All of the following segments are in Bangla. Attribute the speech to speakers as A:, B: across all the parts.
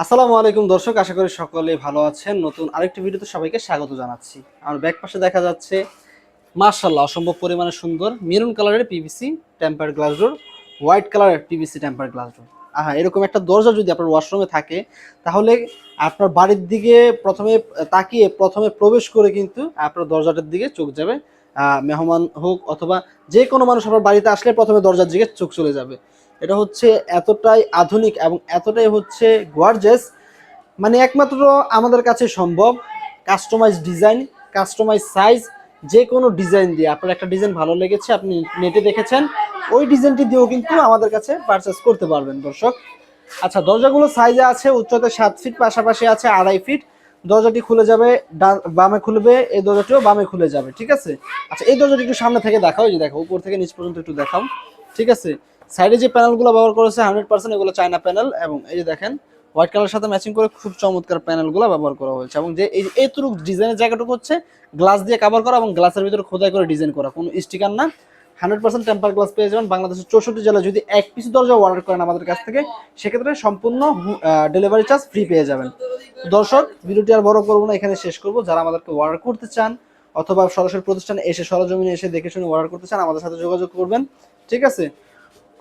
A: আসসালামু আলাইকুম দর্শক, আশা করি সকলেই ভালো আছেন। নতুন আরেকটি ভিডিওতে সবাইকে স্বাগত জানাচ্ছি। আমার ব্যাক পাশে দেখা যাচ্ছে মাশাআল্লাহ অসম্ভব পরিমাণে সুন্দর মেরুন কালারের PVC tempered glass door, white কালারের পিভিসি টেম্পারড গ্লাস ডোর। এরকম একটা দরজা যদি আপনার ওয়াশরুমে থাকে, তাহলে আপনার বাড়ির দিকে প্রথমে প্রবেশ করে কিন্তু আপনার দরজাটার দিকে চোখ যাবে। মেহমান হোক অথবা যে কোনো মানুষ আপনার বাড়িতে আসলে প্রথমে দরজার দিকে চোখ চলে যাবে। এটা হচ্ছে এতটাই আধুনিক এবং এতটাই হচ্ছে গর্জিয়াস, মানে একমাত্র আমাদের কাছে সম্ভব। কাস্টমাইজ ডিজাইন, কাস্টমাইজ সাইজ, যে কোনো ডিজাইন দিয়ে আপনার একটা ডিজাইন ভালো লেগেছে, আপনি নেটে দেখেছেন, ওই ডিজাইনটি দিয়েও কিন্তু আমাদের কাছে পারচেস করতে পারবেন দর্শক। আচ্ছা, দরজাগুলো সাইজে আছে উচ্চতা 7 ফিট, পাশাপাশি আছে 2.5 ফিট। দরজাটি খুলে যাবে, বামে খুলবে, এই দরজাটিও বামে খুলে যাবে, ঠিক আছে। আচ্ছা, এই দরজাটি একটু সামনে থেকে দেখাও, এই যে দেখো উপর থেকে নিচ পর্যন্ত একটু দেখাও, ঠিক আছে। সাইডে যে প্যানেলগুলো ব্যবহার করেছে 100% এগুলো চায়না প্যানেল, এবং এই যে দেখেন হোয়াইট কালারের সাথে ম্যাচিং করে খুব চমৎকার প্যানেলগুলো ব্যবহার করা হয়েছে। এবং যে এইটুকু ডিজাইনের জায়গাটুকু হচ্ছে গ্লাস দিয়ে কভার করা এবং গ্লাসের ভিতরে খোদাই করে ডিজাইন করা, কোনো স্টিকার না। 100% টেম্পার গ্লাস পেয়ে যাবেন বাংলাদেশের 64 জেলায়। যদি এক পিস দরজা অর্ডার করেন আমাদের কাছ থেকে, সেক্ষেত্রে সম্পূর্ণ ডেলিভারি চার্জ ফ্রি পেয়ে যাবেন। দর্শক, ভিডিওটি আর বড় করবো না, এখানে শেষ করবো। যারা আমাদেরকে অর্ডার করতে চান অথবা সরাসরি প্রতিষ্ঠানে এসে সরজমিনে এসে দেখে শুনে অর্ডার করতে চান, আমাদের সাথে যোগাযোগ করবেন, ঠিক আছে।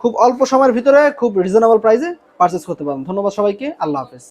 A: খুব অল্প সময়ের ভিতরে খুব রিজনেবল প্রাইসে পারচেস করতে পারেন। ধন্যবাদ সবাইকে, আল্লাহ হাফেজ।